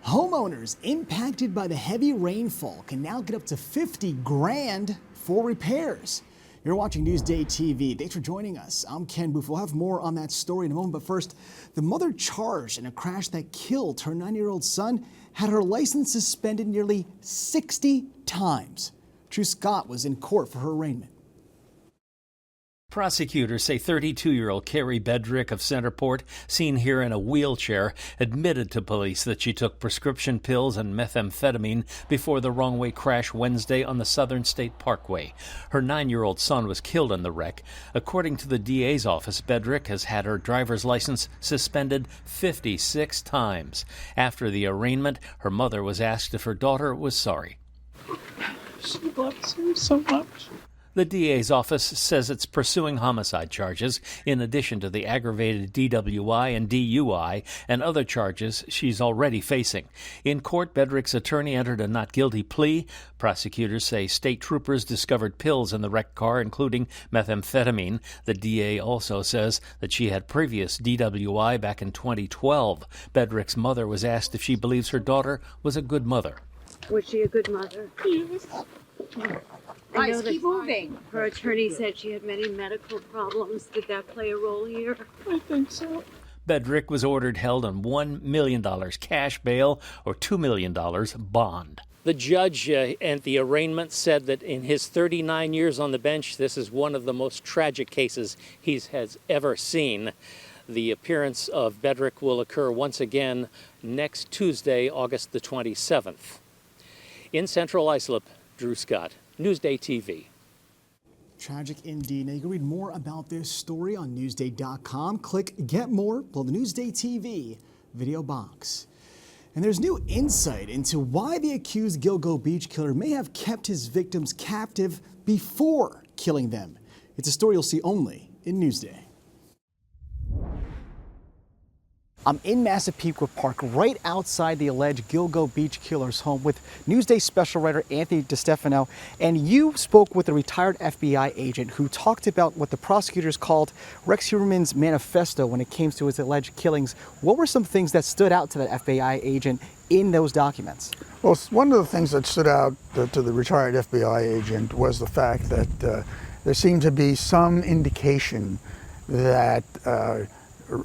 Homeowners impacted by the heavy rainfall can now get up to 50 grand for repairs. You're watching Newsday TV. Thanks for joining us. I'm Ken Booth. We'll have more on that story in a moment. But first, the mother charged in a crash that killed her 9-year-old son had her license suspended nearly 60 times. Drew Scott was in court for her arraignment. Prosecutors say 32-year-old Carrie Bedrick of Centerport, seen here in a wheelchair, admitted to police that she took prescription pills and methamphetamine before the wrong-way crash Wednesday on the Southern State Parkway. Her 9-year-old son was killed in the wreck. According to the DA's office, Bedrick has had her driver's license suspended 56 times. After the arraignment, her mother was asked if her daughter was sorry. She loves him so much. The DA's office says it's pursuing homicide charges in addition to the aggravated DWI and DUI and other charges she's already facing. In court, Bedrick's attorney entered a not guilty plea. Prosecutors say state troopers discovered pills in the wrecked car, including methamphetamine. The DA also says that she had previous DWI back in 2012. Bedrick's mother was asked if she believes her daughter was a good mother. Was she a good mother? Yes. I know keep moving. Her attorney said she had many medical problems. Did that play a role here? I think so. Bedrick was ordered held on $1 million cash bail or $2 million bond. The judge at the arraignment said that in his 39 years on the bench, this is one of the most tragic cases he has ever seen. The appearance of Bedrick will occur once again next Tuesday, August the 27th. In Central Islip, Drew Scott, Newsday TV. Tragic indeed. Now you can read more about this story on Newsday.com. Click Get More below the Newsday TV video box. And there's new insight into why the accused Gilgo beach killer may have kept his victims captive before killing them. It's a story you'll see only in Newsday. I'm in Massapequa Park, right outside the alleged Gilgo beach killer's home with Newsday special writer Anthony DeStefano. And you spoke with a retired FBI agent who talked about what the prosecutors called Rex Heuermann's manifesto when it came to his alleged killings. What were some things that stood out to that FBI agent in those documents? Well, one of the things that stood out to the retired FBI agent was the fact that there seemed to be some indication that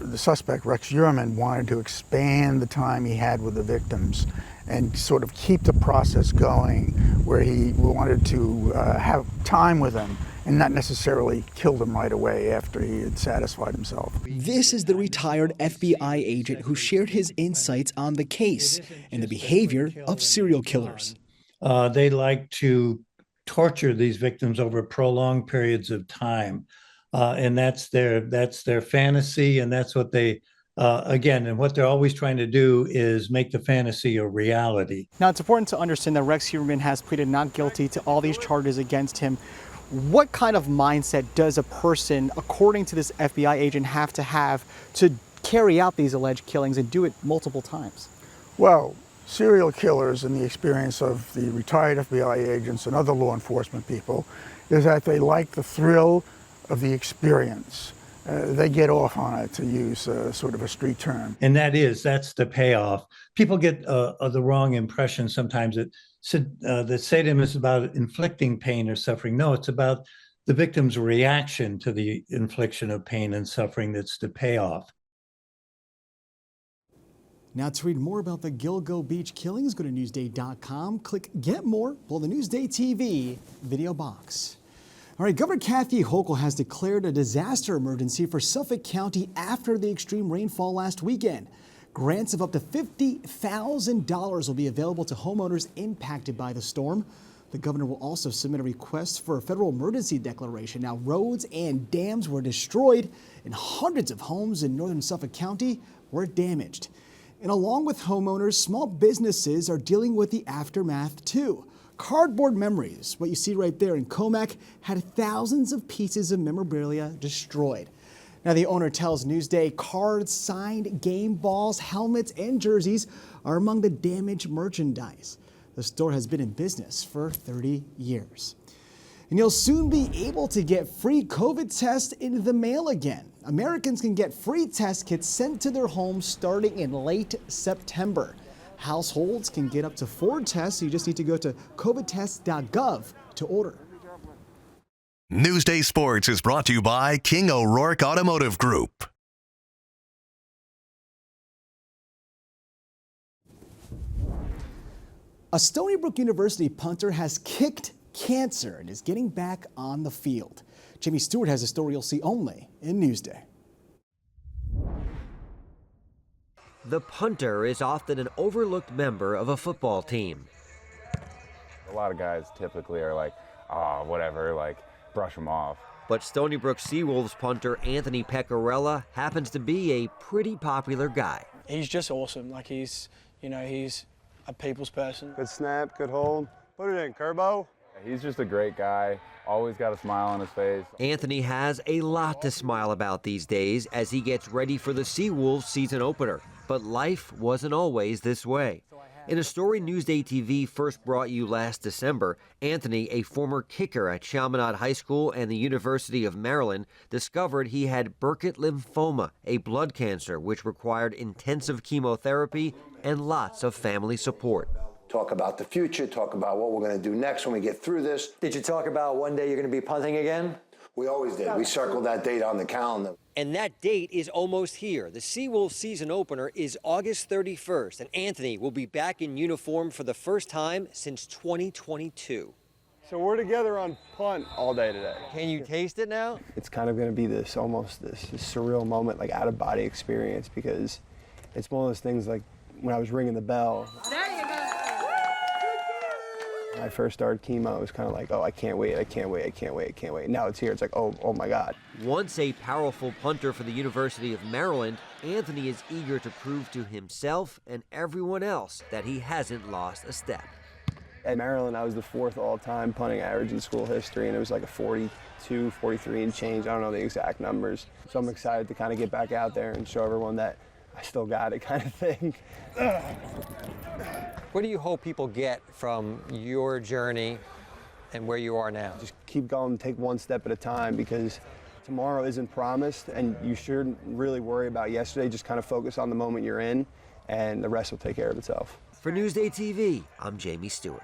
the suspect, Rex Heuermann, wanted to expand the time he had with the victims and sort of keep the process going, where he wanted to have time with them and not necessarily kill them right away after he had satisfied himself. This is the retired FBI agent who shared his insights on the case and the behavior of serial killers. They like to torture these victims over prolonged periods of time. And that's their fantasy, and that's what they, and what they're always trying to do is make the fantasy a reality. Now, it's important to understand that Rex Heuermann has pleaded not guilty to all these charges against him. What kind of mindset does a person, according to this FBI agent, have to carry out these alleged killings and do it multiple times? Well, serial killers, in the experience of the retired FBI agents and other law enforcement people, is that they like the thrill of the experience. They get off on it, to use sort of a street term. And that's the payoff. People get the wrong impression sometimes that sadism is about inflicting pain or suffering. No, it's about the victim's reaction to the infliction of pain and suffering that's the payoff. Now, to read more about the Gilgo beach killings, go to Newsday.com. Click Get More below the Newsday TV video box. All right, Governor Kathy Hochul has declared a disaster emergency for Suffolk County after the extreme rainfall last weekend. Grants of up to $50,000 will be available to homeowners impacted by the storm. The governor will also submit a request for a federal emergency declaration. Now, roads and dams were destroyed, and hundreds of homes in northern Suffolk County were damaged. And along with homeowners, small businesses are dealing with the aftermath too. Cardboard Memories, what you see right there in Comac, had thousands of pieces of memorabilia destroyed. Now, the owner tells Newsday cards, signed game balls, helmets, and jerseys are among the damaged merchandise. The store has been in business for 30 years. And you'll soon be able to get free COVID tests in the mail again. Americans can get free test kits sent to their homes starting in late September. Households can get up to 4 tests. You just need to go to covidtest.gov to order. Newsday Sports is brought to you by King O'Rourke Automotive Group. A Stony Brook University punter has kicked cancer and is getting back on the field. Jimmy Stewart has a story you'll see only in Newsday. The punter is often an overlooked member of a football team. A lot of guys typically are like, oh, whatever, like, brush them off. But Stony Brook Seawolves punter Anthony Pecorella happens to be a pretty popular guy. He's just awesome. Like, he's a people's person. Good snap, good hold. Put it in, Kerbo. He's just a great guy, always got a smile on his face. Anthony has a lot to smile about these days as he gets ready for the Seawolves season opener. But life wasn't always this way. In a story NewsdayTV first brought you last December, Anthony, a former kicker at Chaminade High School and the University of Maryland, discovered he had Burkitt lymphoma, a blood cancer which required intensive chemotherapy and lots of family support. Talk about the future, talk about what we're going to do next when we get through this. Did you talk about one day you're going to be punting again? We always did. We circled that date on the calendar. And that date is almost here. The Seawolves season opener is August 31st, and Anthony will be back in uniform for the first time since 2022. So we're together on punt all day today. Can you taste it now? It's kind of going to be this surreal moment, like out of body experience, because it's one of those things like when I was ringing the bell. There you go. When I first started chemo, it was kind of like, oh, I can't wait, I can't wait, I can't wait, I can't wait. Now it's here, it's like, oh my God. Once a powerful punter for the University of Maryland, Anthony is eager to prove to himself and everyone else that he hasn't lost a step. At Maryland, I was the 4th all-time punting average in school history, and it was like a 42, 43 and change. I don't know the exact numbers. So I'm excited to kind of get back out there and show everyone that I still got it kind of thing. What do you hope people get from your journey and where you are now? Just keep going, take one step at a time, because tomorrow isn't promised, and you shouldn't really worry about yesterday. Just kind of focus on the moment you're in, and the rest will take care of itself. For NewsdayTV, I'm Jamie Stewart.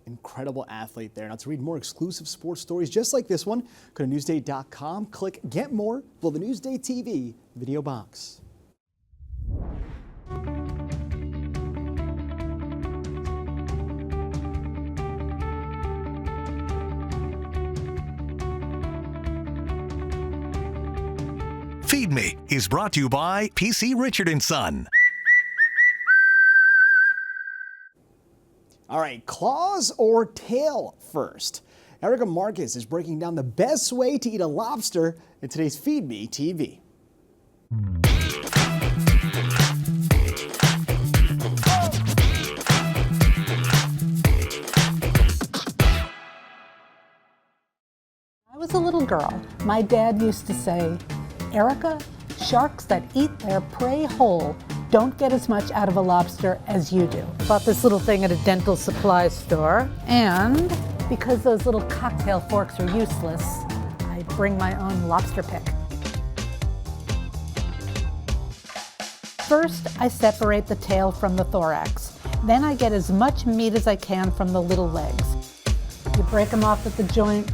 Incredible athlete there. Now, to read more exclusive sports stories just like this one, go to Newsday.com, click Get More, below the NewsdayTV video box. Feed Me is brought to you by PC Richard & Son. All right, claws or tail first? Erica Marcus is breaking down the best way to eat a lobster in today's Feed Me TV. I was a little girl. My dad used to say, Erica, sharks that eat their prey whole don't get as much out of a lobster as you do. Bought this little thing at a dental supply store, and because those little cocktail forks are useless, I bring my own lobster pick. First, I separate the tail from the thorax. Then I get as much meat as I can from the little legs. You break them off at the joint.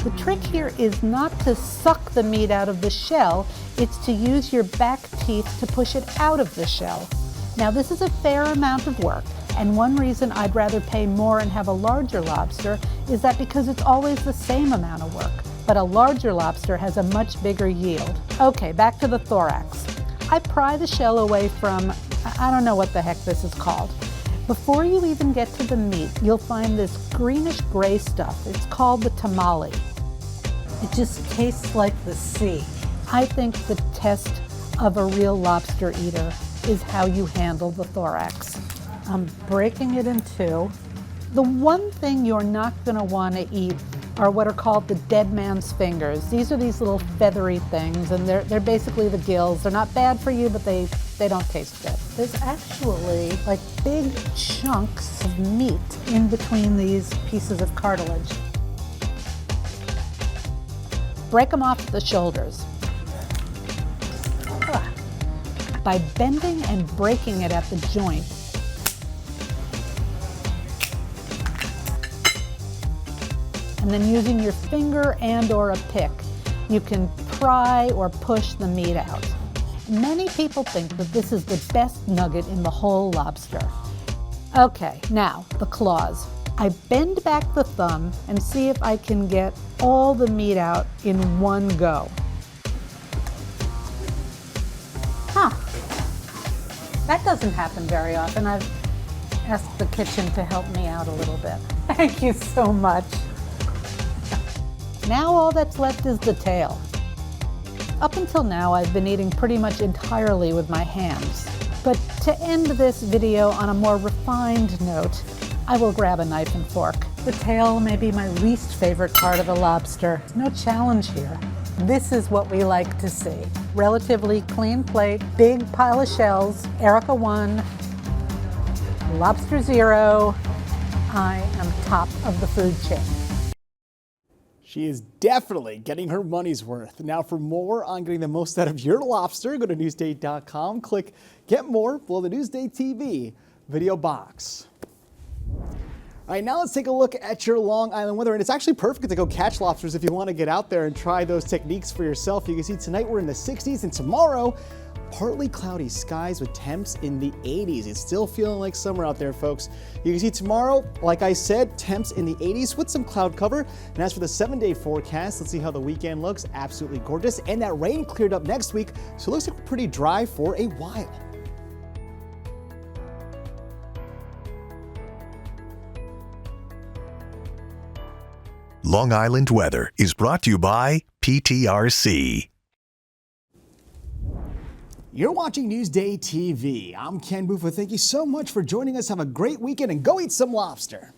The trick here is not to suck the meat out of the shell, it's to use your back teeth to push it out of the shell. Now this is a fair amount of work, and one reason I'd rather pay more and have a larger lobster is that because it's always the same amount of work, but a larger lobster has a much bigger yield. Okay, back to the thorax. I pry the shell away from, I don't know what the heck this is called. Before you even get to the meat, you'll find this greenish gray stuff. It's called the tamale. It just tastes like the sea. I think the test of a real lobster eater is how you handle the thorax. I'm breaking it in two. The one thing you're not going to want to eat are what are called the dead man's fingers. These are these little feathery things, and they're basically the gills. They're not bad for you, but they don't taste good. There's actually like big chunks of meat in between these pieces of cartilage. Break them off at the shoulders. by bending and breaking it at the joint. And then using your finger and/or a pick, you can pry or push the meat out. Many people think that this is the best nugget in the whole lobster. Okay, now the claws. I bend back the thumb and see if I can get all the meat out in one go. Huh. That doesn't happen very often. I've asked the kitchen to help me out a little bit. Thank you so much. Now all that's left is the tail. Up until now, I've been eating pretty much entirely with my hands. But to end this video on a more refined note, I will grab a knife and fork. The tail may be my least favorite part of a lobster. No challenge here. This is what we like to see. Relatively clean plate, big pile of shells, Erica 1, lobster 0. I am top of the food chain. She is definitely getting her money's worth. Now for more on getting the most out of your lobster, go to Newsday.com, click Get More below the Newsday TV video box. All right, now let's take a look at your Long Island weather. And it's actually perfect to go catch lobsters if you want to get out there and try those techniques for yourself. You can see tonight we're in the 60s and tomorrow, partly cloudy skies with temps in the 80s. It's still feeling like summer out there, folks. You can see tomorrow, like I said, temps in the 80s with some cloud cover. And as for the 7-day forecast, let's see how the weekend looks. Absolutely gorgeous. And that rain cleared up next week, so it looks like pretty dry for a while. Long Island weather is brought to you by PTRC. You're watching Newsday TV. I'm Ken Buffa. Thank you so much for joining us. Have a great weekend and go eat some lobster.